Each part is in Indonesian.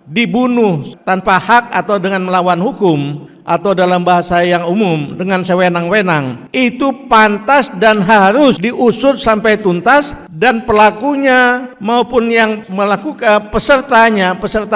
dibunuh tanpa hak atau dengan melawan hukum, atau dalam bahasa yang umum dengan sewenang-wenang, itu pantas dan harus diusut sampai tuntas, dan pelakunya maupun yang melakukan peserta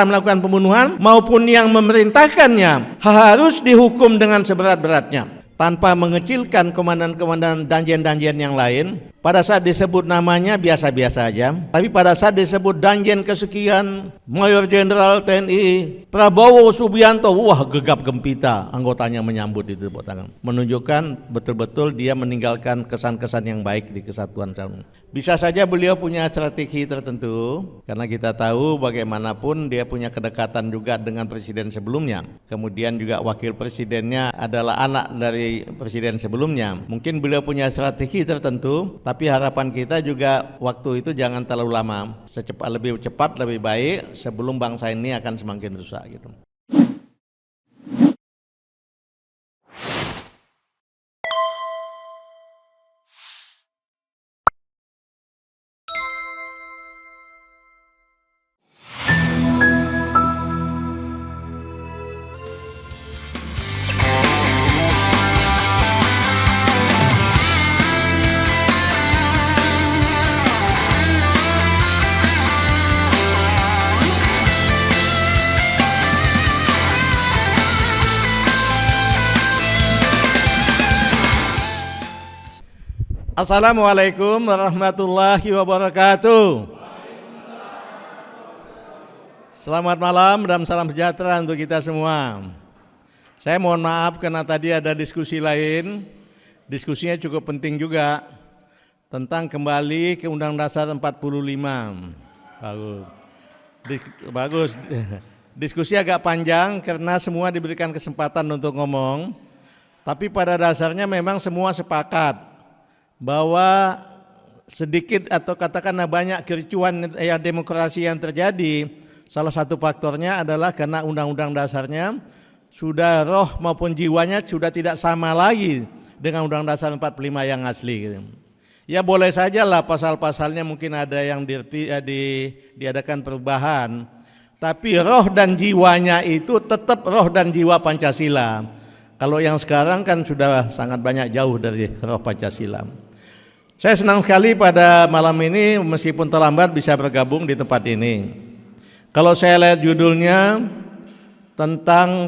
melakukan pembunuhan maupun yang memerintahkannya harus dihukum dengan seberat-beratnya, tanpa mengecilkan komandan-komandan danjen-danjen yang lain. Pada saat disebut namanya biasa-biasa aja, tapi pada saat disebut danjen kesekian, Mayor Jenderal TNI Prabowo Subianto, wah gegap gempita anggotanya menyambut itu, tepuk tangan, menunjukkan betul-betul dia meninggalkan kesan-kesan yang baik di Kesatuan Republik. Bisa saja beliau punya strategi tertentu, karena kita tahu bagaimanapun dia punya kedekatan juga dengan presiden sebelumnya. Kemudian juga wakil presidennya adalah anak dari presiden sebelumnya. Mungkin beliau punya strategi tertentu, tapi harapan kita juga waktu itu jangan terlalu lama. Lebih cepat lebih baik, sebelum bangsa ini akan semakin rusak gitu. Assalamualaikum warahmatullahi wabarakatuh. Selamat malam dan salam sejahtera untuk kita semua. Saya mohon maaf karena tadi ada diskusi lain. Diskusinya cukup penting juga tentang kembali ke Undang-Undang Dasar 45. Bagus. Diskusi agak panjang karena semua diberikan kesempatan untuk ngomong. Tapi pada dasarnya memang semua sepakat bahwa sedikit atau katakanlah banyak kericuan demokrasi yang terjadi, salah satu faktornya adalah karena undang-undang dasarnya sudah roh maupun jiwanya sudah tidak sama lagi dengan Undang-Undang Dasar 45 yang asli. Ya boleh saja lah pasal-pasalnya mungkin ada yang diadakan perubahan, tapi roh dan jiwanya itu tetap roh dan jiwa Pancasila. Kalau yang sekarang kan sudah sangat banyak jauh dari roh Pancasila. Saya senang sekali pada malam ini meskipun terlambat bisa bergabung di tempat ini. Kalau saya lihat judulnya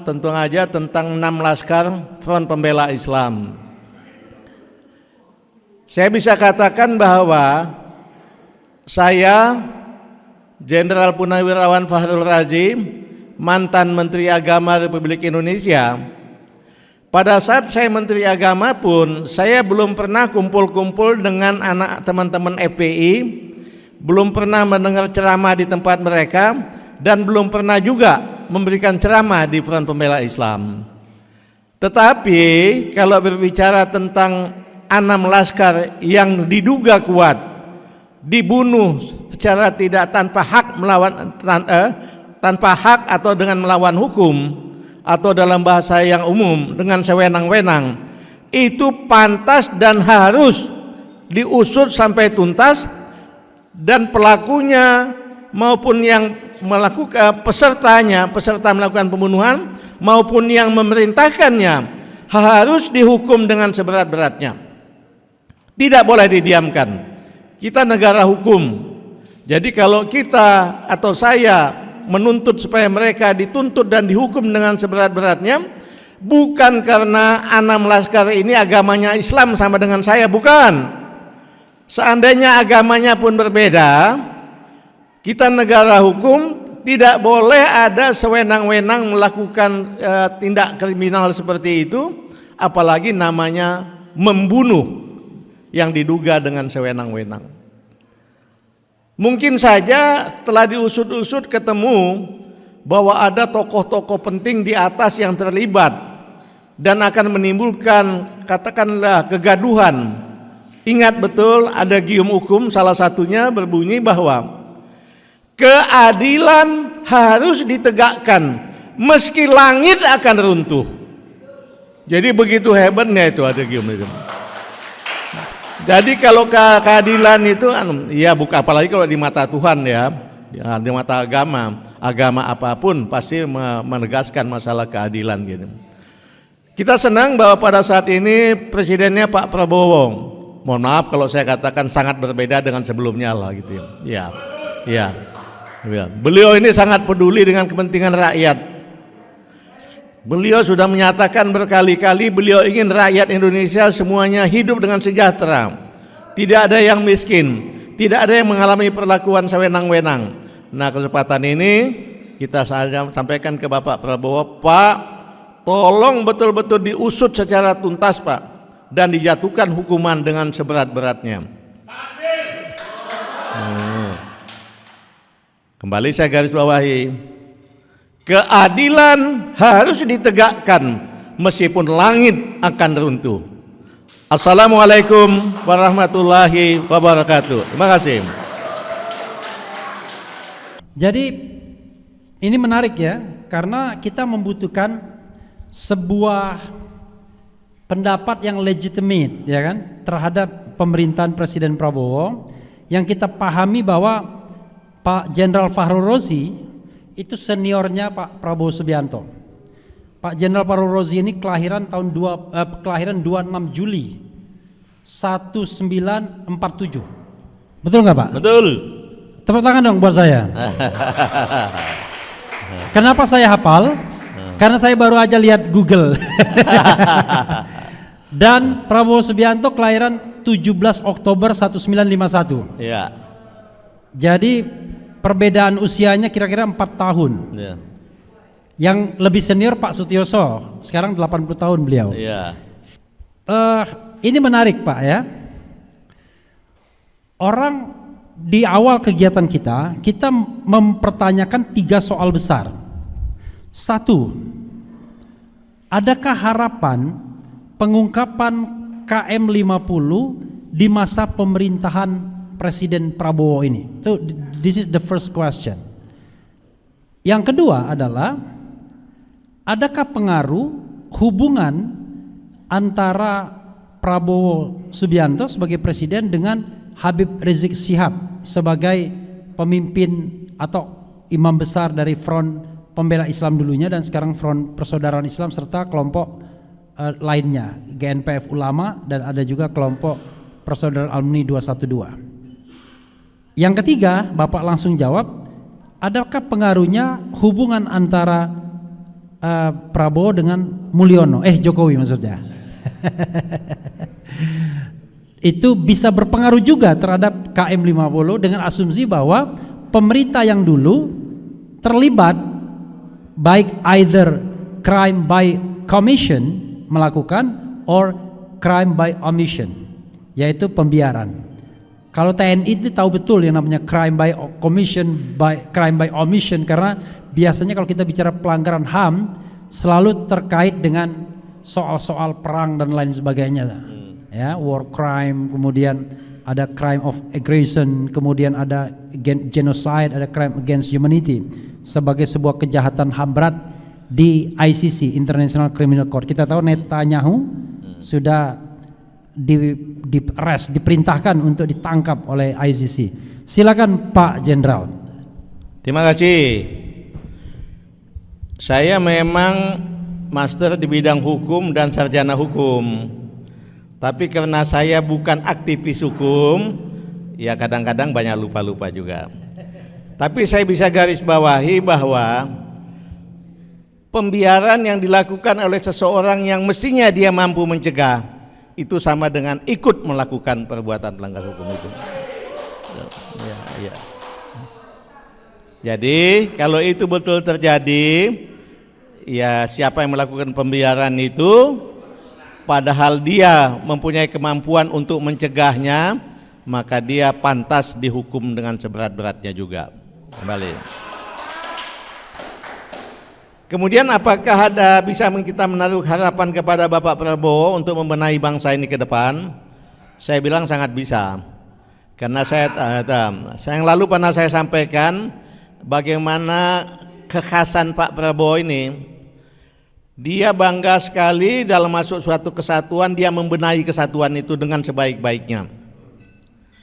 tentu aja tentang 6 laskar Front Pembela Islam. Saya bisa katakan bahwa saya Jenderal Purnawirawan Fakhrul Razi, mantan Menteri Agama Republik Indonesia. Pada saat saya Menteri Agama pun saya belum pernah kumpul-kumpul dengan anak teman-teman FPI, belum pernah mendengar ceramah di tempat mereka, dan belum pernah juga memberikan ceramah di Front Pembela Islam. Tetapi kalau berbicara tentang 6 laskar yang diduga kuat dibunuh secara tidak tanpa hak atau dengan melawan hukum, atau dalam bahasa yang umum dengan sewenang-wenang, itu pantas dan harus diusut sampai tuntas, dan pelakunya maupun yang melakukan peserta melakukan pembunuhan maupun yang memerintahkannya harus dihukum dengan seberat-beratnya. Tidak boleh didiamkan. Kita negara hukum. Jadi kalau kita atau saya menuntut supaya mereka dituntut dan dihukum dengan seberat-beratnya, bukan karena 6 laskar ini agamanya Islam sama dengan saya, bukan. Seandainya agamanya pun berbeda, kita negara hukum, tidak boleh ada sewenang-wenang melakukan tindak kriminal seperti itu, apalagi namanya membunuh yang diduga dengan sewenang-wenang. Mungkin saja setelah diusut-usut ketemu bahwa ada tokoh-tokoh penting di atas yang terlibat dan akan menimbulkan katakanlah kegaduhan. Ingat betul ada gium hukum, salah satunya berbunyi bahwa keadilan harus ditegakkan meski langit akan runtuh. Jadi begitu hebatnya itu ada gium itu. Jadi kalau keadilan itu ya bukan, apalagi kalau di mata Tuhan ya, di mata agama, agama apapun pasti menegaskan masalah keadilan gitu. Kita senang bahwa pada saat ini presidennya Pak Prabowo. Mohon maaf kalau saya katakan sangat berbeda dengan sebelumnya lah gitu ya. Ya. Beliau ini sangat peduli dengan kepentingan rakyat. Beliau sudah menyatakan berkali-kali beliau ingin rakyat Indonesia semuanya hidup dengan sejahtera. Tidak ada yang miskin, tidak ada yang mengalami perlakuan sewenang-wenang. Nah, kesempatan ini kita sampaikan ke Bapak Prabowo, Pak, tolong betul-betul diusut secara tuntas, Pak, dan dijatuhkan hukuman dengan seberat-beratnya. Kembali saya garis bawahi, keadilan harus ditegakkan meskipun langit akan runtuh. Assalamualaikum warahmatullahi wabarakatuh. Terima kasih. Jadi ini menarik ya, karena kita membutuhkan sebuah pendapat yang legitimate ya kan terhadap pemerintahan Presiden Prabowo, yang kita pahami bahwa Pak Jenderal Fahru Rozi itu seniornya Pak Prabowo Subianto. Pak Jenderal Fahru Rozi ini kelahiran 26 Juli 1947. Betul nggak Pak? Betul. Tepuk tangan dong buat saya. Kenapa saya hafal? Karena saya baru aja lihat Google. Dan Prabowo Subianto kelahiran 17 Oktober 1951. Ya. Jadi perbedaan usianya kira-kira 4 tahun. Ya. Yang lebih senior Pak Sutioso, sekarang 80 tahun beliau. Ya. Ini menarik Pak ya. Orang di awal kegiatan kita mempertanyakan 3 soal besar. 1, adakah harapan pengungkapan KM50 di masa pemerintahan Presiden Prabowo ini? This is the first question. Yang kedua adalah, adakah pengaruh hubungan antara Prabowo Subianto sebagai presiden dengan Habib Rizik Syihab sebagai pemimpin atau imam besar dari Front Pembela Islam dulunya dan sekarang Front Persaudaraan Islam serta kelompok lainnya, GNPF Ulama, dan ada juga kelompok Persaudaraan Alumni 212. Yang ketiga, Bapak langsung jawab, adakah pengaruhnya hubungan antara Prabowo dengan Mulyono, Jokowi maksudnya. Itu bisa berpengaruh juga terhadap KM50 dengan asumsi bahwa pemerintah yang dulu terlibat baik either crime by commission melakukan or crime by omission, yaitu pembiaran. Kalau TNI itu tahu betul yang namanya crime by commission, crime by omission, karena biasanya kalau kita bicara pelanggaran HAM selalu terkait dengan soal-soal perang dan lain sebagainya, ya, war crime, kemudian ada crime of aggression, kemudian ada genocide, ada crime against humanity sebagai sebuah kejahatan HAM berat di ICC, International Criminal Court. Kita tahu Netanyahu sudah diperintahkan untuk ditangkap oleh ICC. Silakan Pak Jenderal. Terima kasih. Saya memang master di bidang hukum dan sarjana hukum. Tapi karena saya bukan aktivis hukum, ya kadang-kadang banyak lupa-lupa juga. Tapi saya bisa garis bawahi bahwa pembiaran yang dilakukan oleh seseorang yang mestinya dia mampu mencegah itu sama dengan ikut melakukan perbuatan pelanggar hukum itu. Ya. Jadi kalau itu betul terjadi, ya siapa yang melakukan pembiaran itu, padahal dia mempunyai kemampuan untuk mencegahnya, maka dia pantas dihukum dengan seberat-beratnya juga. Kembali. Kemudian apakah bisa kita menaruh harapan kepada Bapak Prabowo untuk membenahi bangsa ini ke depan? Saya bilang sangat bisa. Karena yang lalu pernah saya sampaikan bagaimana kekhasan Pak Prabowo ini. Dia bangga sekali dalam masuk suatu kesatuan, dia membenahi kesatuan itu dengan sebaik-baiknya.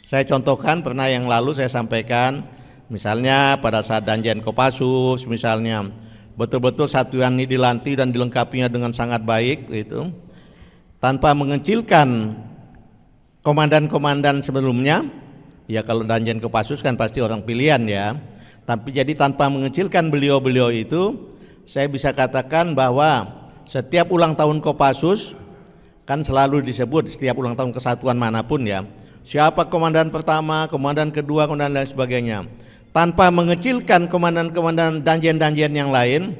Saya contohkan, pernah yang lalu saya sampaikan, Misalnya pada saat Danjen Kopassus, misalnya betul-betul satuan ini dilantik dan dilengkapinya dengan sangat baik, gitu, tanpa mengecilkan komandan-komandan sebelumnya. Ya kalau Danjen Kopassus kan pasti orang pilihan ya, tapi jadi tanpa mengecilkan beliau-beliau itu, saya bisa katakan bahwa setiap ulang tahun Kopassus kan selalu disebut setiap ulang tahun kesatuan manapun ya, siapa komandan pertama, komandan kedua, komandan dan sebagainya, tanpa mengecilkan komandan-komandan danjen-danjen yang lain.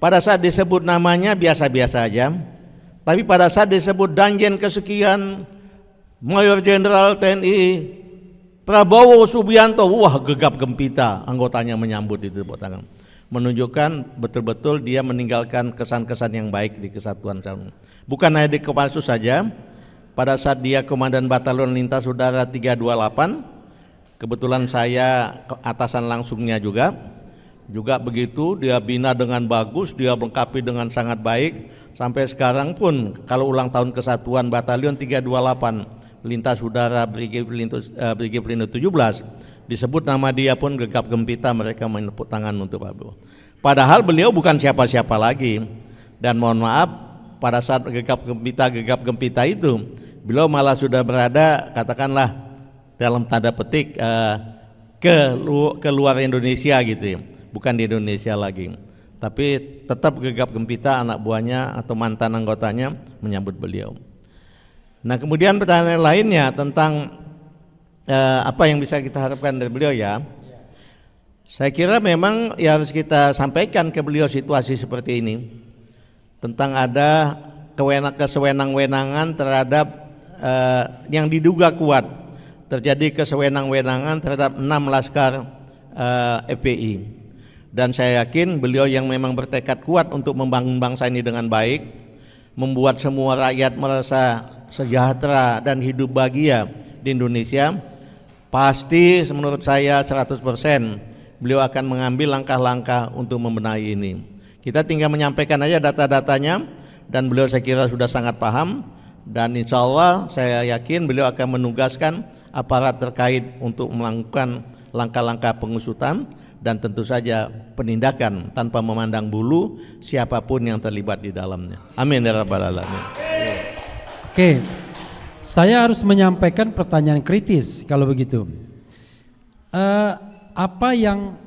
Pada saat disebut namanya biasa-biasa aja, tapi pada saat disebut danjen kesekian, Mayor Jenderal TNI Prabowo Subianto, wah gegap gempita anggotanya menyambut itu, tepuk tangan, menunjukkan betul-betul dia meninggalkan kesan-kesan yang baik di kesatuan. Bukan hanya di Kopassus saja, pada saat dia Komandan Batalion Lintas Udara 328, kebetulan saya atasan langsungnya juga begitu, dia bina dengan bagus, dia melengkapi dengan sangat baik. Sampai sekarang pun kalau ulang tahun kesatuan Batalion 328 Lintas Udara Brigif Pelindung 17 disebut nama dia pun gegap gempita, mereka menepuk tangan untuk Pak Prabowo. Padahal beliau bukan siapa-siapa lagi, dan mohon maaf pada saat gegap gempita itu beliau malah sudah berada, katakanlah dalam tanda petik ke luar Indonesia gitu ya, bukan di Indonesia lagi, tapi tetap gegap gempita anak buahnya atau mantan anggotanya menyambut beliau. Nah kemudian pertanyaan lainnya tentang apa yang bisa kita harapkan dari beliau ya, saya kira memang ya harus kita sampaikan ke beliau situasi seperti ini, tentang ada kesewenang-wenangan terhadap yang diduga kuat terjadi kesewenang-wenangan terhadap 6 laskar FPI, dan saya yakin beliau yang memang bertekad kuat untuk membangun bangsa ini dengan baik, membuat semua rakyat merasa sejahtera dan hidup bahagia di Indonesia, pasti menurut saya 100% beliau akan mengambil langkah-langkah untuk membenahi ini. Kita tinggal menyampaikan aja data-datanya, dan beliau saya kira sudah sangat paham, dan insya Allah saya yakin beliau akan menugaskan aparat terkait untuk melakukan langkah-langkah pengusutan dan tentu saja penindakan tanpa memandang bulu siapapun yang terlibat di dalamnya. Amin ya rabbal alamin. Oke, saya harus menyampaikan pertanyaan kritis kalau begitu. Apa yang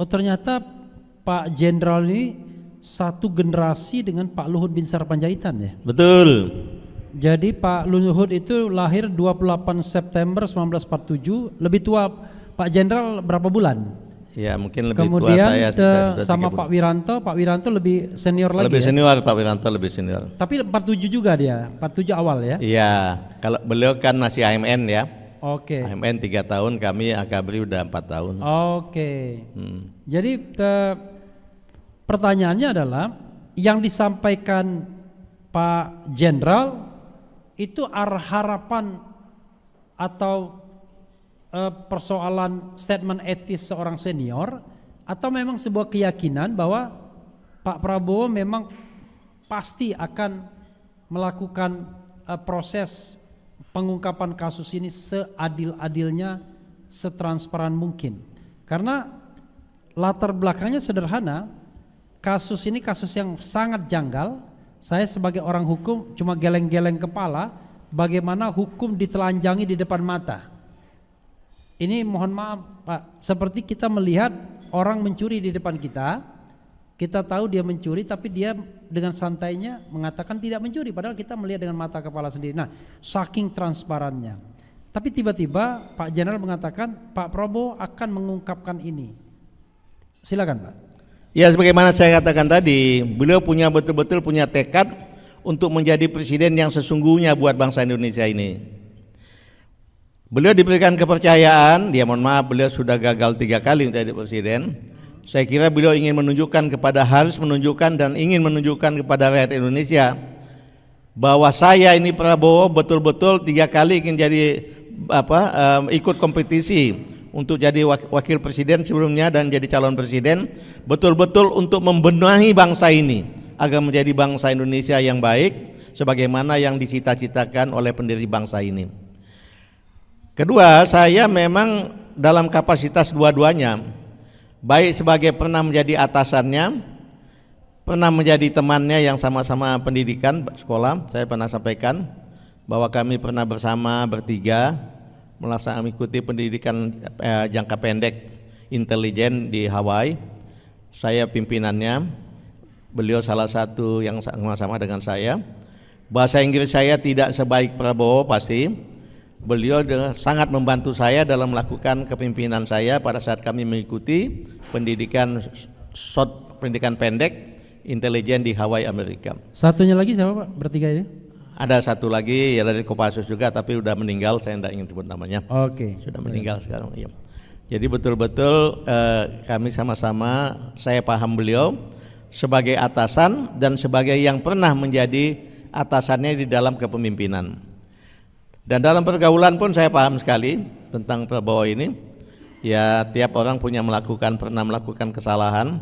ternyata Pak Jenderal ini satu generasi dengan Pak Luhut Binsar Panjaitan ya? Betul. Jadi Pak Luhut itu lahir 28 September 1947, lebih tua Pak Jenderal berapa bulan? Ya mungkin lebih kemudian tua saya sudah sama Pak Wiranto lebih senior lagi. Lebih senior ya? Pak Wiranto lebih senior. Tapi 47 juga dia, 47 awal ya? Iya, kalau beliau kan masih AMN ya. Oke. AMN 3 tahun, kami Akabri udah 4 tahun. Oke. Jadi pertanyaannya adalah yang disampaikan Pak Jenderal itu harapan atau persoalan statement etis seorang senior, atau memang sebuah keyakinan bahwa Pak Prabowo memang pasti akan melakukan proses pengungkapan kasus ini seadil-adilnya, setransparan mungkin. Karena latar belakangnya sederhana, kasus ini kasus yang sangat janggal. Saya sebagai orang hukum cuma geleng-geleng kepala bagaimana hukum ditelanjangi di depan mata. Ini mohon maaf Pak, seperti kita melihat orang mencuri di depan kita, kita tahu dia mencuri tapi dia dengan santainya mengatakan tidak mencuri, padahal kita melihat dengan mata kepala sendiri. Nah, saking transparannya. Tapi tiba-tiba Pak Jenderal mengatakan Pak Prabowo akan mengungkapkan ini. Silakan Pak. Ya sebagaimana saya katakan tadi, beliau betul-betul punya tekad untuk menjadi presiden yang sesungguhnya buat bangsa Indonesia ini. Beliau diberikan kepercayaan, dia mohon maaf beliau sudah gagal 3 kali menjadi presiden. Saya kira beliau ingin menunjukkan harus menunjukkan dan ingin menunjukkan kepada rakyat Indonesia bahwa saya ini Prabowo betul-betul 3 kali ingin jadi ikut kompetisi untuk jadi wakil presiden sebelumnya dan jadi calon presiden, betul-betul untuk membenahi bangsa ini agar menjadi bangsa Indonesia yang baik sebagaimana yang dicita-citakan oleh pendiri bangsa ini. Kedua, saya memang dalam kapasitas dua-duanya, baik sebagai pernah menjadi atasannya, pernah menjadi temannya yang sama-sama pendidikan sekolah. Saya pernah sampaikan bahwa kami pernah bersama bertiga mengikuti pendidikan jangka pendek intelijen di Hawaii. Saya pimpinannya, beliau salah satu yang sama-sama dengan saya. Bahasa Inggris saya tidak sebaik Prabowo pasti. Beliau sangat membantu saya dalam melakukan kepemimpinan saya pada saat kami mengikuti pendidikan pendek intelijen di Hawaii, Amerika. Satunya lagi siapa Pak? Bertiga ini? Ada satu lagi ya dari Kopassus juga, tapi udah meninggal, saya tidak ingin sebut namanya. Oke. Sudah meninggal sekarang. Iya. Jadi betul-betul kami sama-sama, saya paham beliau sebagai atasan dan sebagai yang pernah menjadi atasannya di dalam kepemimpinan. Dan dalam pergaulan pun saya paham sekali tentang Prabowo ini. Ya, tiap orang pernah melakukan kesalahan,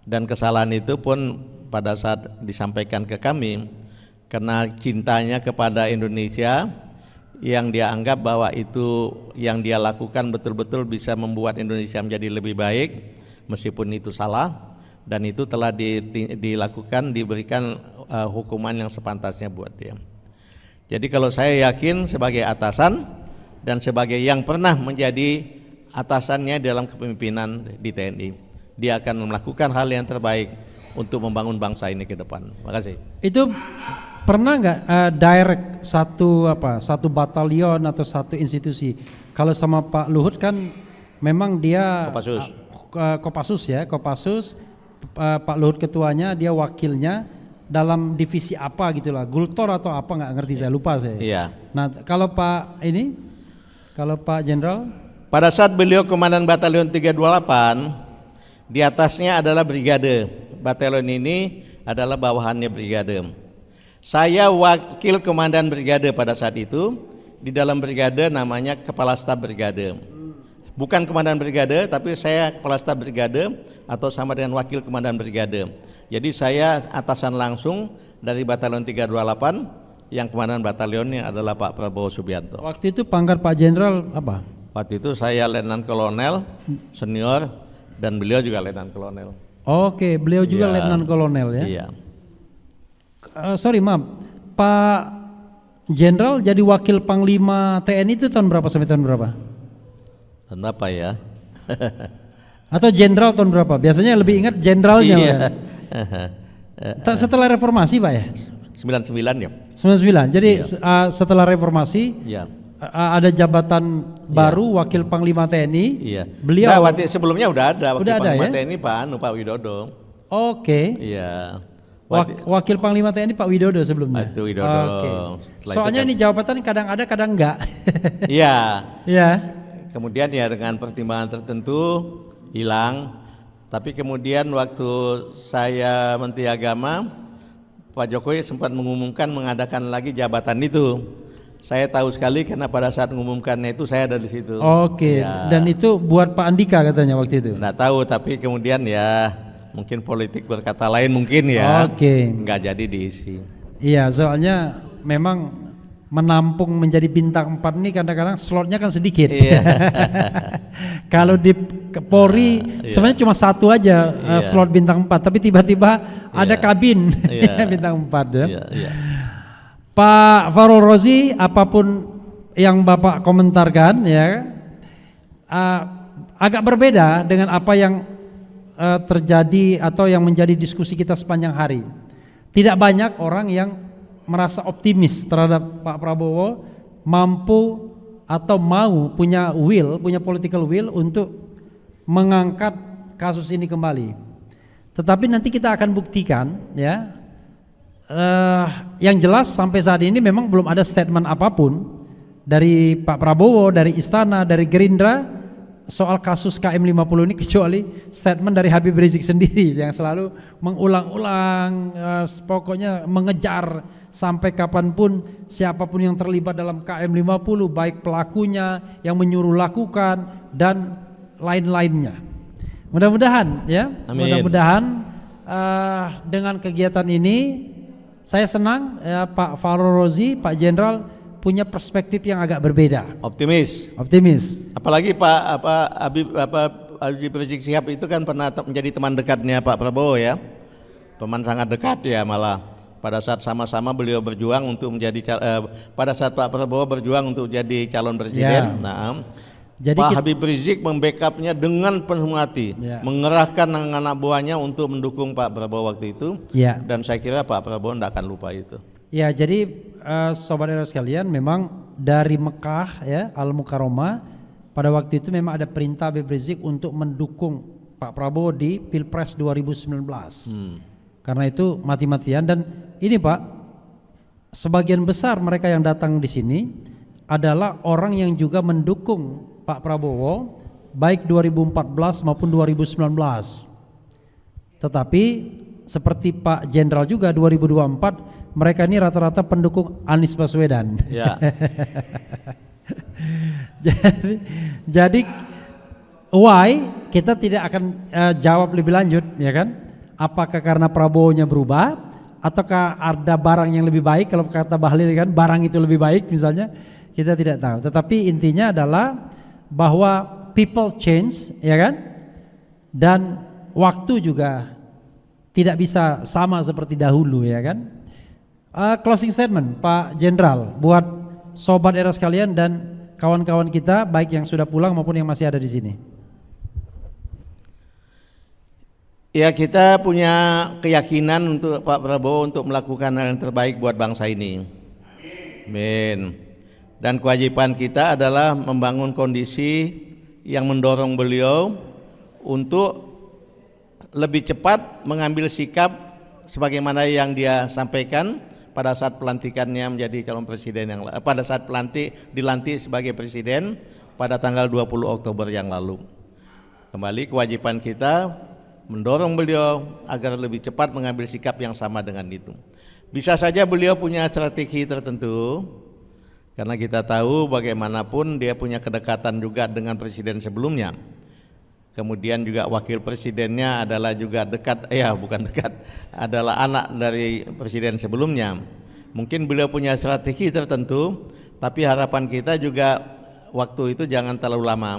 dan kesalahan itu pun pada saat disampaikan ke kami karena cintanya kepada Indonesia, yang dia anggap bahwa itu yang dia lakukan betul-betul bisa membuat Indonesia menjadi lebih baik meskipun itu salah, dan itu telah diberikan hukuman yang sepantasnya buat dia. Jadi kalau saya yakin sebagai atasan dan sebagai yang pernah menjadi atasannya dalam kepemimpinan di TNI, dia akan melakukan hal yang terbaik untuk membangun bangsa ini ke depan. Terima kasih. Itu pernah nggak direct satu batalion atau satu institusi? Kalau sama Pak Luhut kan memang dia Kopassus, Pak Luhut ketuanya, dia wakilnya dalam divisi apa gitulah, Gultor atau apa nggak ngerti, saya lupa saya. Iya. Nah kalau Pak Jenderal, pada saat beliau Komandan Batalion 328, di atasnya adalah brigade. Batalion ini adalah bawahannya brigade. Saya wakil komandan brigade pada saat itu. Di dalam brigade namanya kepala staf brigade. Bukan komandan brigade, tapi saya kepala staf brigade atau sama dengan wakil komandan brigade. Jadi saya atasan langsung dari Batalion 328, yang komandan batalionnya adalah Pak Prabowo Subianto. Waktu itu pangkat Pak Jenderal apa? Waktu itu saya Letnan Kolonel senior dan beliau juga Letnan Kolonel. Oke, beliau juga Letnan Kolonel ya? Iya. Sorry maaf, Pak Jenderal jadi wakil Panglima TNI itu tahun berapa sampai tahun berapa? Tahun apa ya? Atau Jenderal tahun berapa? Biasanya lebih ingat Jenderalnya. Iya. Setelah reformasi Pak ya? 99 ya. 99. Jadi setelah reformasi ada jabatan baru wakil Panglima TNI. Iya. Beliau sebelumnya udah ada wakil Panglima ya? TNI Pak Widodo. Oke. Iya. Wakil Panglima TNI Pak Widodo sebelumnya. Itu Widodo. Oke. Soalnya ini jabatan kadang ada kadang enggak. Iya. Iya. Kemudian ya dengan pertimbangan tertentu hilang. Tapi kemudian waktu saya Menteri Agama, Pak Jokowi sempat mengumumkan mengadakan lagi jabatan itu. Saya tahu sekali karena pada saat mengumumkannya itu saya ada di situ. Oke. Ya. Dan itu buat Pak Andika katanya waktu itu. Nggak tahu, tapi kemudian ya mungkin politik berkata lain mungkin ya. Oke. Nggak jadi diisi. Iya, soalnya memang menampung menjadi bintang 4 ini kadang-kadang slotnya kan sedikit. Iya. Kalau di Polri sebenarnya cuma satu aja slot bintang 4, tapi tiba-tiba ada kabin bintang 4 ya. Iya. Pak Fahrul Razi, apapun yang Bapak komentarkan ya, agak berbeda dengan apa yang terjadi atau yang menjadi diskusi kita sepanjang hari. Tidak banyak orang yang merasa optimis terhadap Pak Prabowo mampu atau mau punya political will untuk mengangkat kasus ini kembali. Tetapi nanti kita akan buktikan ya. Yang jelas sampai saat ini memang belum ada statement apapun dari Pak Prabowo, dari Istana, dari Gerindra soal kasus KM50 ini, kecuali statement dari Habib Rizik sendiri yang selalu mengulang-ulang, pokoknya mengejar sampai kapanpun siapapun yang terlibat dalam KM50, baik pelakunya, yang menyuruh lakukan dan lain-lainnya. Mudah-mudahan ya, mudah-mudahan dengan kegiatan ini saya senang ya, Pak Fahrul Razi, Pak Jenderal punya perspektif yang agak berbeda. Optimis. Apalagi Habib Rizik Syihab itu kan pernah menjadi teman dekatnya Pak Prabowo ya. Teman sangat dekat ya, malah pada saat sama-sama beliau berjuang untuk pada saat Pak Prabowo berjuang untuk jadi calon presiden. Nah, jadi Pak Habib Rizik membackupnya dengan penuh hati, mengerahkan anak buahnya untuk mendukung Pak Prabowo waktu itu. Dan saya kira Pak Prabowo tidak akan lupa itu. Ya, jadi sobat era sekalian, memang dari Mekah ya, Al-Mukarramah, pada waktu itu memang ada perintah Habib Rizik untuk mendukung Pak Prabowo di Pilpres 2019. Karena itu mati-matian. Dan ini Pak, sebagian besar mereka yang datang di sini adalah orang yang juga mendukung Pak Prabowo baik 2014 maupun 2019. Tetapi seperti Pak Jenderal juga 2024, mereka ini rata-rata pendukung Anies Baswedan. Ya. jadi why kita tidak akan jawab lebih lanjut, ya kan? Apakah karena Prabowo-nya berubah, ataukah ada barang yang lebih baik? Kalau kata Bahlil kan, barang itu lebih baik misalnya, kita tidak tahu. Tetapi intinya adalah bahwa people change, ya kan? Dan waktu juga tidak bisa sama seperti dahulu, ya kan? Closing statement Pak Jenderal buat sobat era sekalian dan kawan-kawan kita, baik yang sudah pulang maupun yang masih ada di sini. Ya, kita punya keyakinan untuk Pak Prabowo untuk melakukan hal yang terbaik buat bangsa ini. Amin. Dan kewajiban kita adalah membangun kondisi yang mendorong beliau untuk lebih cepat mengambil sikap sebagaimana yang dia sampaikan pada saat pelantikannya menjadi calon presiden pada saat dilantik sebagai presiden pada tanggal 20 Oktober yang lalu. Kembali, kewajiban kita mendorong beliau agar lebih cepat mengambil sikap yang sama dengan itu. Bisa saja beliau punya strategi tertentu, karena kita tahu bagaimanapun dia punya kedekatan juga dengan presiden sebelumnya. Kemudian juga wakil presidennya adalah juga adalah anak dari presiden sebelumnya. Mungkin beliau punya strategi tertentu, tapi harapan kita juga waktu itu jangan terlalu lama.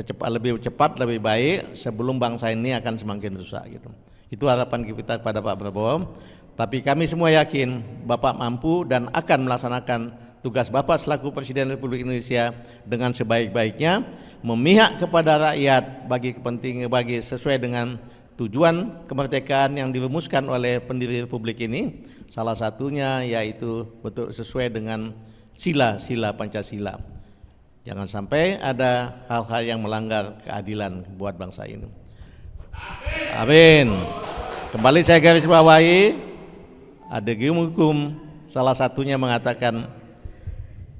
Lebih cepat, lebih baik sebelum bangsa ini akan semakin rusak gitu. Itu harapan kita pada Pak Prabowo. Tapi kami semua yakin Bapak mampu dan akan melaksanakan tugas Bapak selaku Presiden Republik Indonesia dengan sebaik-baiknya, memihak kepada rakyat bagi sesuai dengan tujuan kemerdekaan yang dirumuskan oleh pendiri Republik ini. Salah satunya yaitu betul sesuai dengan sila-sila Pancasila. Jangan sampai ada hal-hal yang melanggar keadilan buat bangsa ini. Amin. Kembali saya garis bawahi, ada hukum salah satunya mengatakan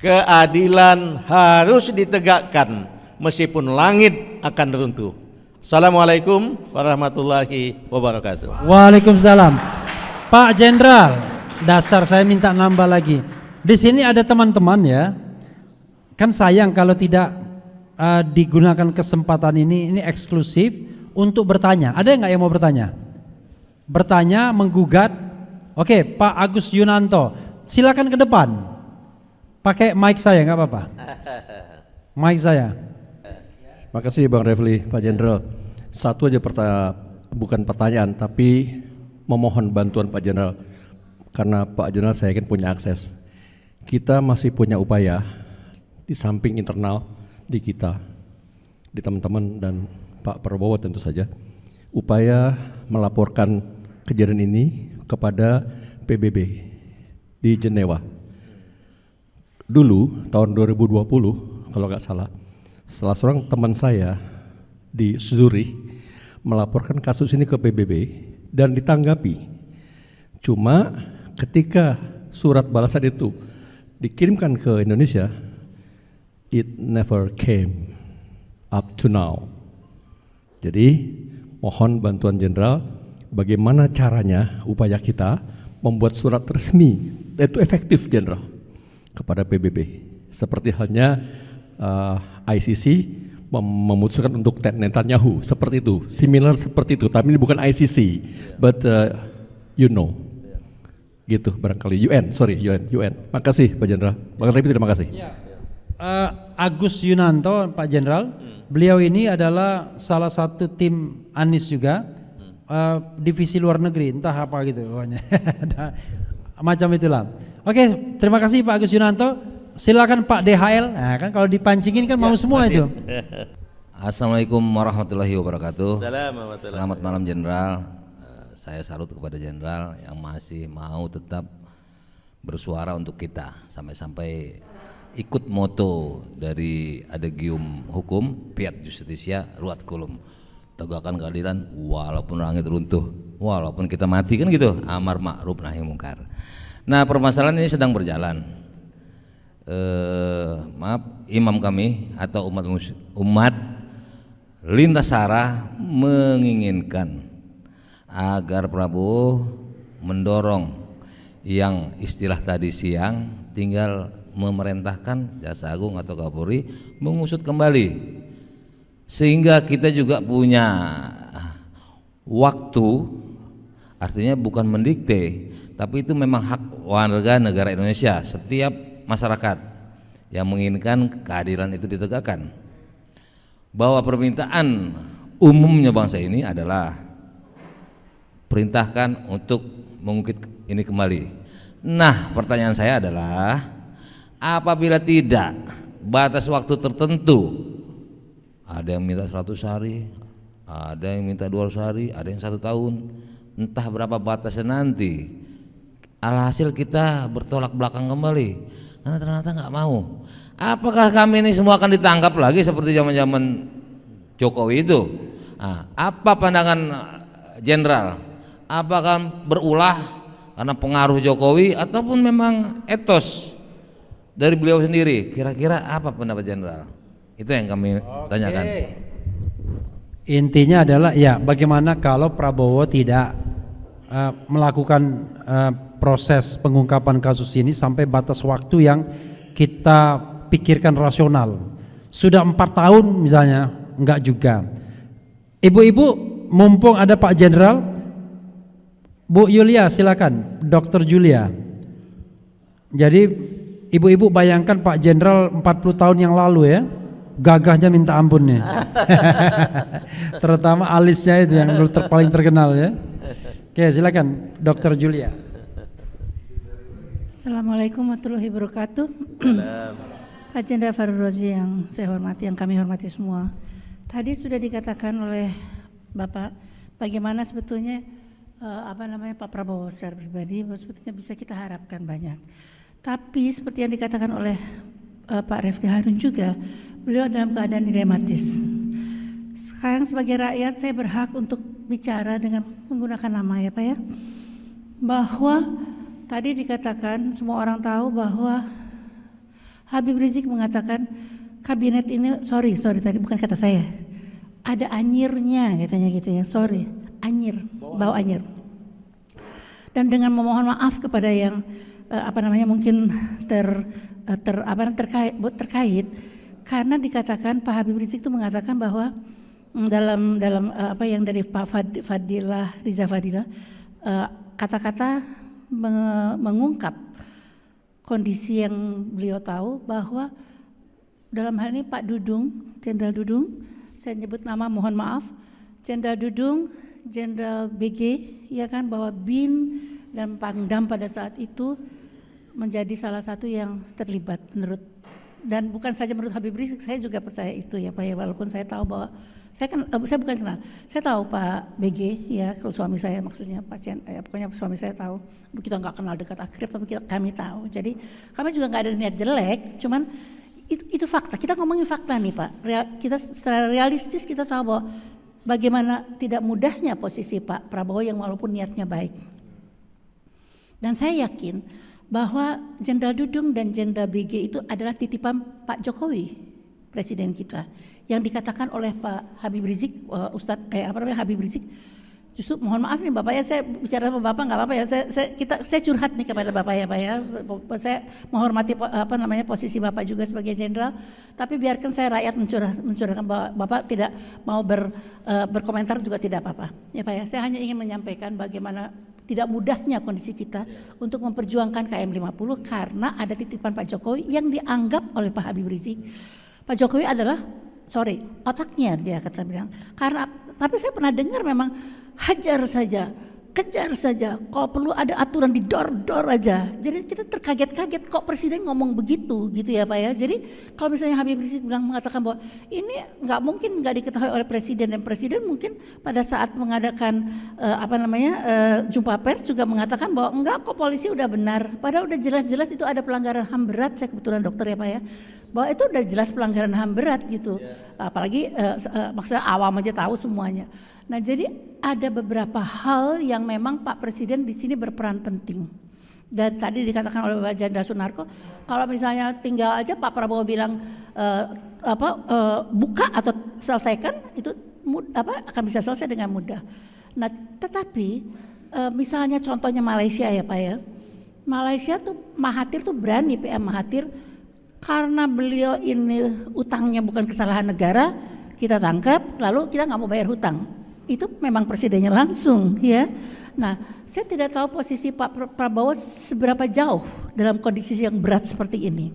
keadilan harus ditegakkan meskipun langit akan runtuh. Assalamualaikum warahmatullahi wabarakatuh. Waalaikumsalam. Pak Jenderal, dasar saya minta nambah lagi. Di sini ada teman-teman ya. Kan sayang kalau tidak digunakan kesempatan ini eksklusif untuk bertanya. Ada nggak yang mau bertanya? Bertanya, menggugat. Oke, Pak Agus Yunanto, silakan ke depan. Pakai mic saya, nggak apa-apa. Mic saya. Makasih Bang Refli, Pak Jenderal. Satu aja bukan pertanyaan, tapi memohon bantuan Pak Jenderal. Karena Pak Jenderal saya yakin punya akses. Kita masih punya upaya di samping internal di kita, di teman-teman dan Pak Prabowo tentu saja, upaya melaporkan kejadian ini kepada PBB di Jenewa. Dulu tahun 2020 kalau nggak salah, salah seorang teman saya di Zurich melaporkan kasus ini ke PBB dan ditanggapi. Cuma ketika surat balasan itu dikirimkan ke Indonesia, it never came up to now. Jadi mohon bantuan Jenderal, bagaimana caranya upaya kita membuat surat resmi itu efektif Jenderal kepada PBB. Seperti halnya ICC memutuskan untuk Netanyahu, seperti itu, similar seperti itu, tapi ini bukan ICC, but you know, Gitu barangkali. UN. Makasih Pak Jenderal. Bang Refli terima kasih. Agus Yunanto, Pak Jenderal, beliau ini adalah salah satu tim Anies juga, divisi luar negeri, entah apa gitu pokoknya. Macam itulah. Oke, terima kasih Pak Agus Yunanto. Silakan Pak DHL. Nah, kan kalau dipancingin kan mau semua itu. Assalamualaikum warahmatullahi wabarakatuh. Assalamualaikum. Selamat malam Jenderal. Saya salut kepada Jenderal yang masih mau tetap bersuara untuk kita sampai-sampai ikut moto dari Adegium Hukum, Fiat Justitia, Ruat Kulum. Tegakkan keadilan walaupun langit runtuh, walaupun kita mati, kan gitu. Amar ma'ruf nahi mungkar. Nah, permasalahan ini sedang berjalan. Imam kami atau umat lintas sara menginginkan agar Prabowo mendorong yang istilah tadi siang tinggal memerintahkan Jaksa Agung atau Kapolri mengusut kembali, sehingga kita juga punya waktu, artinya bukan mendikte, tapi itu memang hak warga negara Indonesia, setiap masyarakat yang menginginkan keadilan itu ditegakkan, bahwa permintaan umumnya bangsa ini adalah perintahkan untuk mengungkit ini kembali. Nah, pertanyaan saya adalah apabila tidak batas waktu tertentu, ada yang minta 100 hari, ada yang minta 200 hari, ada yang 1 tahun, entah berapa batasnya nanti, alhasil kita bertolak belakang kembali karena ternyata nggak mau. Apakah kami ini semua akan ditangkap lagi seperti zaman-zaman Jokowi itu? Nah, apa pandangan Jenderal? Apakah berulah karena pengaruh Jokowi ataupun memang etos dari beliau sendiri? Kira-kira apa pendapat Jenderal? Itu yang kami tanyakan. Intinya adalah ya bagaimana kalau Prabowo tidak melakukan proses pengungkapan kasus ini sampai batas waktu yang kita pikirkan rasional. Sudah 4 tahun misalnya, enggak juga. Ibu-ibu, mumpung ada Pak Jenderal, Bu Yulia silakan, Dr. Julia. Jadi ibu-ibu bayangkan Pak Jenderal 40 tahun yang lalu ya, gagahnya minta ampun nih. Terutama alisnya itu yang paling terkenal ya. Oke, silakan Dr. Julia. Assalamualaikum warahmatullahi wabarakatuh. Pak Jenderal Farul Rozi yang saya hormati, yang kami hormati semua. Tadi sudah dikatakan oleh Bapak bagaimana sebetulnya Pak Prabowo secara pribadi sebetulnya bisa kita harapkan banyak. Tapi seperti yang dikatakan oleh Pak Refli Harun juga, beliau dalam keadaan dilematis. Sekarang sebagai rakyat saya berhak untuk bicara dengan menggunakan nama ya Pak ya. Bahwa tadi dikatakan semua orang tahu bahwa Habib Rizik mengatakan kabinet ini sorry tadi bukan kata saya. Ada anyirnya katanya gitu ya. Sorry, anyir, bau anyir. Dan dengan memohon maaf kepada yang mungkin terkait karena dikatakan Pak Habib Rizik itu mengatakan bahwa dalam apa yang dari Pak Riza Fadilah kata-kata mengungkap kondisi yang beliau tahu bahwa dalam hal ini Pak Dudung, Jenderal Dudung, saya nyebut nama mohon maaf, Jenderal Dudung, Jenderal BG, ya kan, bahwa BIN dan Pangdam pada saat itu menjadi salah satu yang terlibat menurut, dan bukan saja menurut Habib Rizik, saya juga percaya itu ya Pak ya, walaupun saya tahu bahwa saya bukan kenal, saya tahu Pak BG ya, kalau suami saya maksudnya pasien, pokoknya suami saya tahu, kita nggak kenal dekat akrab tapi kami tahu, jadi kami juga nggak ada niat jelek, cuman itu fakta, kita ngomongin fakta nih Pak, kita secara realistis kita tahu bahwa bagaimana tidak mudahnya posisi Pak Prabowo yang walaupun niatnya baik, dan saya yakin bahwa Jenderal Dudung dan Jenderal BG itu adalah titipan Pak Jokowi, Presiden kita, yang dikatakan oleh Pak Habib Rizik, Habib Rizik. Justru mohon maaf nih Bapak ya, saya bicara sama Bapak nggak apa-apa ya, saya curhat nih kepada Bapak ya Pak ya, saya menghormati posisi Bapak juga sebagai Jenderal, tapi biarkan saya rakyat mencurahkan bahwa Bapak tidak mau berkomentar juga tidak apa-apa ya Pak ya, saya hanya ingin menyampaikan bagaimana tidak mudahnya kondisi kita untuk memperjuangkan KM 50 karena ada titipan Pak Jokowi yang dianggap oleh Pak Habib Rizik. Pak Jokowi adalah otaknya, dia kata bilang. Karena tapi saya pernah dengar memang hajar saja, kejar saja, kalau perlu ada aturan didor-dor aja. Jadi kita terkaget-kaget kok presiden ngomong begitu gitu ya Pak ya. Jadi kalau misalnya Habib Rizik mengatakan bahwa ini nggak mungkin nggak diketahui oleh presiden, dan presiden mungkin pada saat mengadakan jumpa pers juga mengatakan bahwa enggak kok polisi udah benar. Padahal udah jelas-jelas itu ada pelanggaran HAM berat. Saya kebetulan dokter ya Pak ya. Bahwa itu udah jelas pelanggaran HAM berat gitu. Apalagi maksudnya awam aja tahu semuanya. Nah, jadi ada beberapa hal yang memang Pak Presiden di sini berperan penting. Dan tadi dikatakan oleh Pak Jenderal Sunarko, kalau misalnya tinggal aja Pak Prabowo bilang buka atau selesaikan, itu akan bisa selesai dengan mudah. Nah, tetapi misalnya contohnya Malaysia ya Pak ya. Malaysia tuh Mahathir tuh berani, PM Mahathir, karena beliau ini utangnya bukan kesalahan negara, kita tangkap lalu kita nggak mau bayar hutang. Itu memang presidennya langsung ya. Nah, saya tidak tahu posisi Pak Prabowo seberapa jauh dalam kondisi yang berat seperti ini.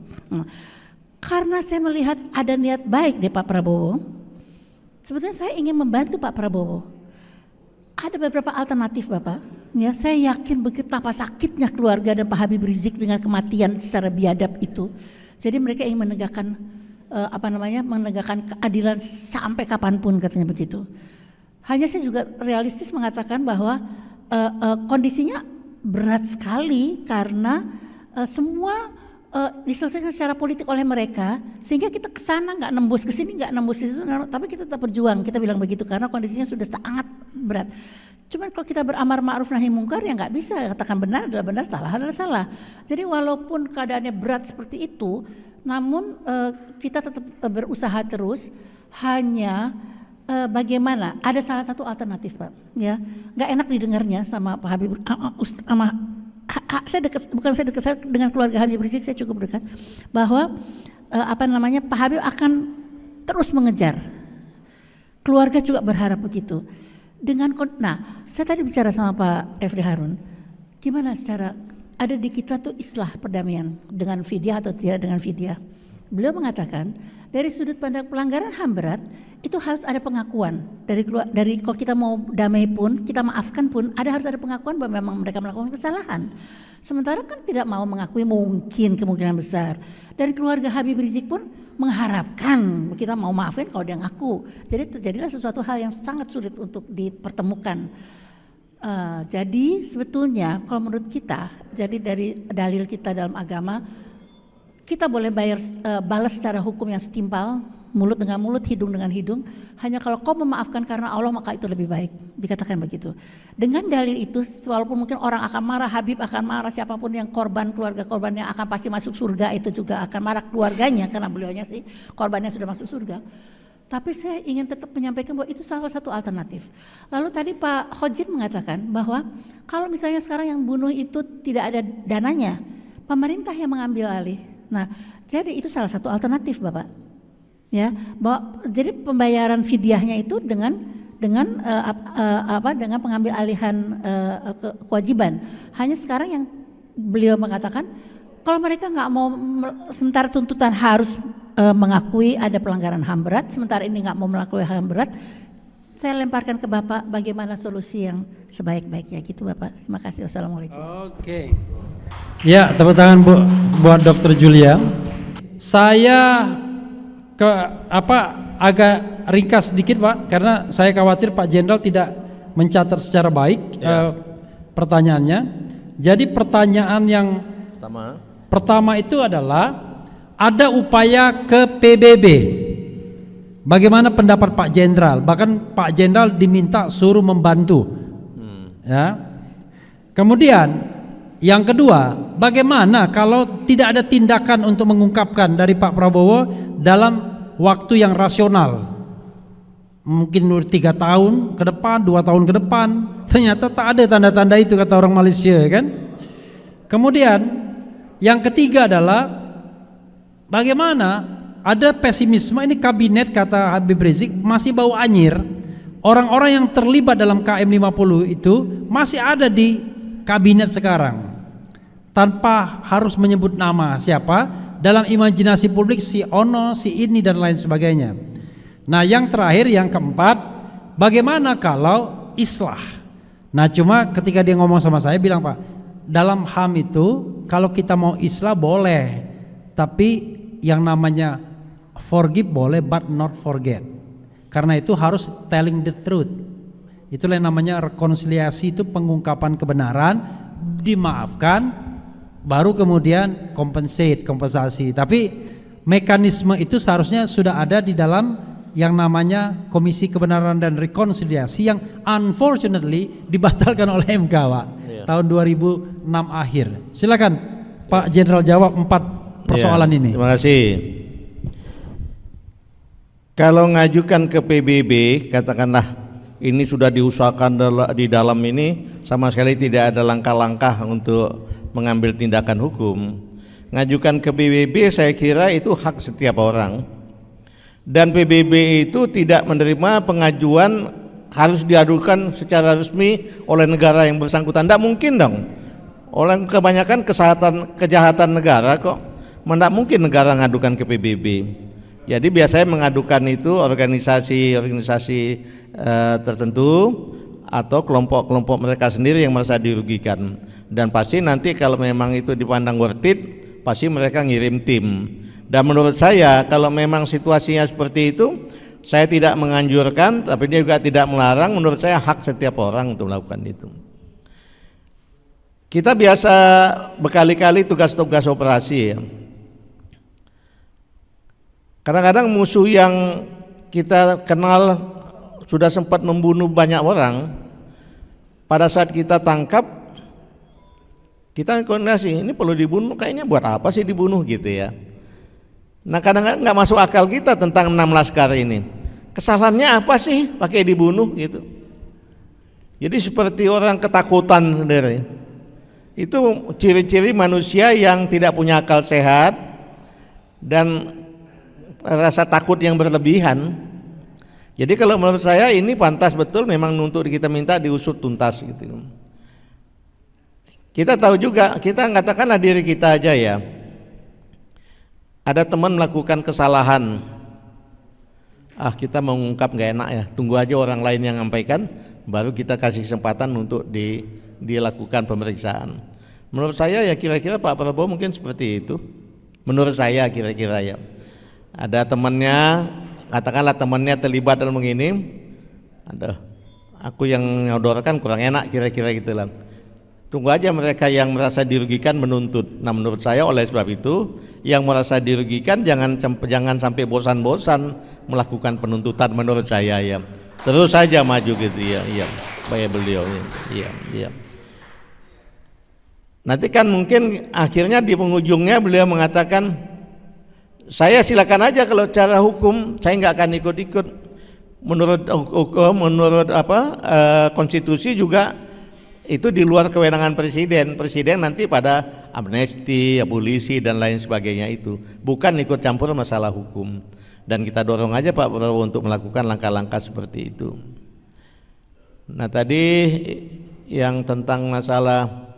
Karena saya melihat ada niat baik dari Pak Prabowo, sebetulnya saya ingin membantu Pak Prabowo. Ada beberapa alternatif Bapak. Ya, saya yakin betapa sakitnya keluarga dan Pak Habib Rizik dengan kematian secara biadab itu. Jadi mereka ingin menegakkan menegakkan keadilan sampai kapanpun, katanya begitu. Hanya saya juga realistis mengatakan bahwa kondisinya berat sekali karena semua diselesaikan secara politik oleh mereka, sehingga kita kesana nggak nembus ke sini, nggak nembus ke situ, tapi kita tetap berjuang. Kita bilang begitu karena kondisinya sudah sangat berat. Cuman kalau kita beramar ma'ruf nahi mungkar ya nggak bisa, katakan benar adalah benar, salah adalah salah. Jadi walaupun keadaannya berat seperti itu, namun kita tetap berusaha terus. Hanya bagaimana? Ada salah satu alternatif Pak, ya nggak enak didengarnya sama Pak Habib, saya dekat dengan keluarga Habib Rizik, saya cukup dekat, bahwa Pak Habib akan terus mengejar. Keluarga juga berharap begitu. Saya tadi bicara sama Pak Refli Harun, gimana secara ada di kita tuh islah perdamaian dengan fidyah atau tidak dengan fidyah. Beliau mengatakan dari sudut pandang pelanggaran HAM berat itu harus ada pengakuan dari kalau kita mau damai pun, kita maafkan pun, harus ada pengakuan bahwa memang mereka melakukan kesalahan. Sementara kan tidak mau mengakui, mungkin kemungkinan besar. Dan keluarga Habib Rizik pun mengharapkan kita mau maafin kalau dia ngaku. Jadi terjadilah sesuatu hal yang sangat sulit untuk dipertemukan. Jadi sebetulnya kalau menurut kita, jadi dari dalil kita dalam agama, kita boleh balas secara hukum yang setimpal, mulut dengan mulut, hidung dengan hidung. Hanya kalau kau memaafkan karena Allah maka itu lebih baik, dikatakan begitu. Dengan dalil itu, walaupun mungkin orang akan marah, Habib akan marah, siapapun yang keluarga korbannya akan pasti masuk surga, itu juga akan marah keluarganya karena beliaunya sih korbannya sudah masuk surga. Tapi saya ingin tetap menyampaikan bahwa itu salah satu alternatif. Lalu tadi Pak Khojin mengatakan bahwa kalau misalnya sekarang yang bunuh itu tidak ada dananya, pemerintah yang mengambil alih. Nah, jadi itu salah satu alternatif Bapak. Ya, bahwa jadi pembayaran fidyahnya itu dengan pengambil alihan kewajiban. Hanya sekarang yang beliau mengatakan kalau mereka nggak mau, sementara tuntutan harus mengakui ada pelanggaran HAM berat, sementara ini nggak mau mengakui HAM berat, saya lemparkan ke Bapak bagaimana solusi yang sebaik-baiknya gitu Bapak. Terima kasih. Wassalamualaikum. Oke. Ya, tepuk tangan buat Dr. Julia. Saya agak ringkas sedikit Pak, karena saya khawatir Pak Jenderal tidak mencatat secara baik pertanyaannya. Jadi pertanyaan yang pertama itu adalah ada upaya ke PBB. Bagaimana pendapat Pak Jenderal? Bahkan Pak Jenderal diminta suruh membantu. Ya. Kemudian yang kedua, bagaimana kalau tidak ada tindakan untuk mengungkapkan dari Pak Prabowo dalam waktu yang rasional? Mungkin 3 tahun ke depan, 2 tahun ke depan. Ternyata tak ada tanda-tanda itu, kata orang Malaysia kan. Kemudian yang ketiga adalah bagaimana ada pesimisme, ini kabinet kata Habib Rizik masih bau anyir. Orang-orang yang terlibat dalam KM 50 itu masih ada di kabinet sekarang tanpa harus menyebut nama siapa, dalam imajinasi publik si ono, si ini dan lain sebagainya. Nah, yang terakhir, yang keempat, bagaimana kalau islah? Nah, cuma ketika dia ngomong sama saya bilang, Pak, dalam HAM itu kalau kita mau islah boleh, tapi yang namanya forgive boleh but not forget. Karena itu harus telling the truth. Itulah yang namanya rekonsiliasi, itu pengungkapan kebenaran, dimaafkan, baru kemudian kompensasi. Tapi mekanisme itu seharusnya sudah ada di dalam yang namanya Komisi Kebenaran dan Rekonsiliasi yang unfortunately dibatalkan oleh MK, Pak, tahun 2006 akhir. Silakan Pak Jenderal jawab 4 persoalan ini. Terima kasih. Kalau ngajukan ke PBB, katakanlah ini sudah diusahakan di dalam ini sama sekali tidak ada langkah-langkah untuk mengambil tindakan hukum. Ngajukan ke PBB saya kira itu hak setiap orang. Dan PBB itu tidak menerima pengajuan harus diadukan secara resmi oleh negara yang bersangkutan. Tidak mungkin dong. Oleh kebanyakan kejahatan negara kok. Tidak mungkin negara ngadukan ke PBB. Jadi biasanya mengadukan itu organisasi-organisasi tertentu atau kelompok-kelompok mereka sendiri yang merasa dirugikan. Dan pasti nanti kalau memang itu dipandang worth it, pasti mereka ngirim tim. Dan menurut saya kalau memang situasinya seperti itu, saya tidak menganjurkan, tapi dia juga tidak melarang. Menurut saya hak setiap orang untuk melakukan itu. Kita biasa berkali-kali tugas-tugas operasi ya. Kadang-kadang musuh yang kita kenal sudah sempat membunuh banyak orang, pada saat kita tangkap kita koordinasi, ini perlu dibunuh, kayaknya buat apa sih dibunuh gitu ya. Nah, kadang-kadang nggak masuk akal kita tentang 6 laskar ini. Kesalahannya apa sih pakai dibunuh gitu? Jadi seperti orang ketakutan sendiri. Itu ciri-ciri manusia yang tidak punya akal sehat dan rasa takut yang berlebihan. Jadi kalau menurut saya ini pantas betul memang untuk kita minta diusut tuntas gitu. Kita tahu juga, kita katakanlah diri kita aja ya. Ada teman melakukan kesalahan, kita mengungkap nggak enak ya, tunggu aja orang lain yang menyampaikan, baru kita kasih kesempatan untuk dilakukan pemeriksaan. Menurut saya ya kira-kira Pak Prabowo mungkin seperti itu. Menurut saya kira-kira ya. Ada temannya, katakanlah temannya terlibat dalam begini, aku yang nyodorkan kurang enak kira-kira gitulah. Tunggu aja mereka yang merasa dirugikan menuntut. Nah, menurut saya oleh sebab itu yang merasa dirugikan jangan sampai bosan-bosan melakukan penuntutan menurut saya ya. Terus saja maju gitu ya. Iya, supaya beliau iya. Nanti kan mungkin akhirnya di penghujungnya beliau mengatakan, saya silakan aja kalau cara hukum saya nggak akan ikut-ikut. Menurut hukum, menurut konstitusi juga itu di luar kewenangan presiden. Presiden nanti pada amnesti, abolisi dan lain sebagainya itu, bukan ikut campur masalah hukum. Dan kita dorong aja Pak Prabowo untuk melakukan langkah-langkah seperti itu. Nah, tadi yang tentang masalah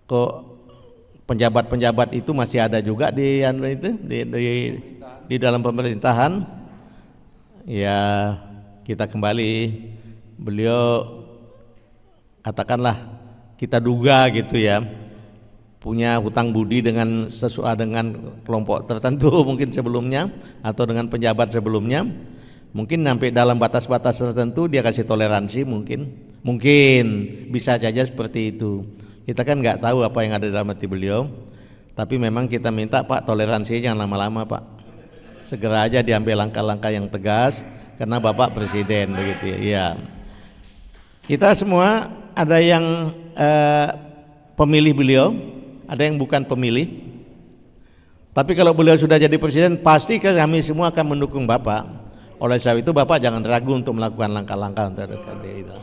kok penjabat-penjabat itu masih ada juga di dalam pemerintahan. Ya, kita kembali, beliau katakanlah kita duga gitu ya, punya hutang budi dengan kelompok tertentu mungkin sebelumnya atau dengan penjabat sebelumnya, mungkin sampai dalam batas-batas tertentu dia kasih toleransi, mungkin bisa saja seperti itu. Kita kan nggak tahu apa yang ada dalam hati beliau, tapi memang kita minta Pak toleransi jangan lama-lama Pak, segera aja diambil langkah-langkah yang tegas karena Bapak Presiden begitu ya. Kita semua ada yang pemilih beliau, ada yang bukan pemilih. Tapi kalau beliau sudah jadi presiden, pasti kami semua akan mendukung Bapak. Oleh sebab itu Bapak jangan ragu untuk melakukan langkah-langkah terdekat itu.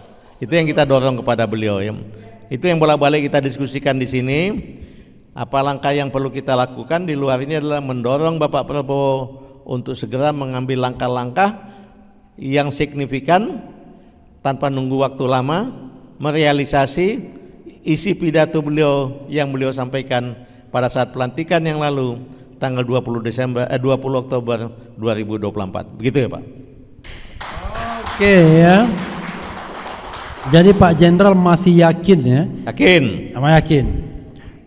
Itu yang kita dorong kepada beliau ya. Itu yang bolak-balik kita diskusikan di sini. Apa langkah yang perlu kita lakukan di luar ini adalah mendorong Bapak Prabowo untuk segera mengambil langkah-langkah yang signifikan tanpa nunggu waktu lama, merealisasi isi pidato beliau yang beliau sampaikan pada saat pelantikan yang lalu tanggal 20 Oktober 2024. Begitu ya, Pak. Oke ya. Jadi Pak Jenderal masih yakin ya? Yakin. Sama yakin.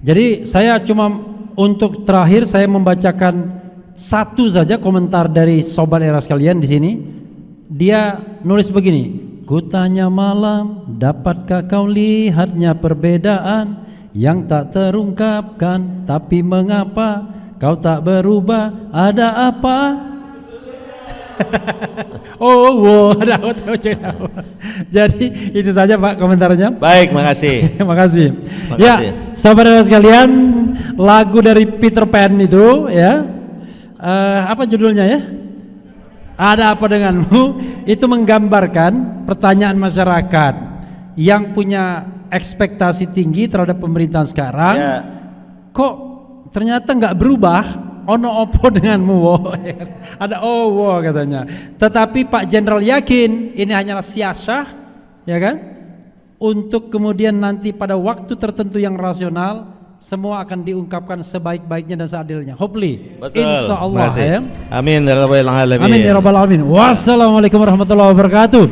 Jadi saya cuma untuk terakhir saya membacakan satu saja komentar dari sobat era sekalian di sini. Dia nulis begini, kutanya malam, dapatkah kau lihatnya perbedaan yang tak terungkapkan, tapi mengapa kau tak berubah, ada apa? Ada apa? Jadi itu saja Pak komentarnya. Baik, makasih. Makasih. Makasih. Ya, saudara sekalian, lagu dari Peter Pan itu ya, apa judulnya ya? Ada apa denganmu? Itu menggambarkan pertanyaan masyarakat yang punya ekspektasi tinggi terhadap pemerintahan sekarang. Ya. Kok ternyata nggak berubah? Ono opo denganmu? Ada owo katanya. Tetapi Pak Jenderal yakin ini hanyalah siasah, ya kan? Untuk kemudian nanti pada waktu tertentu yang rasional semua akan diungkapkan sebaik-baiknya dan seadilnya. Hopefully, Betul. insya Allah Makasih. ya. Amin ya rabbal alamin. Amin ya rabbal alamin. Wassalamualaikum warahmatullahi wabarakatuh.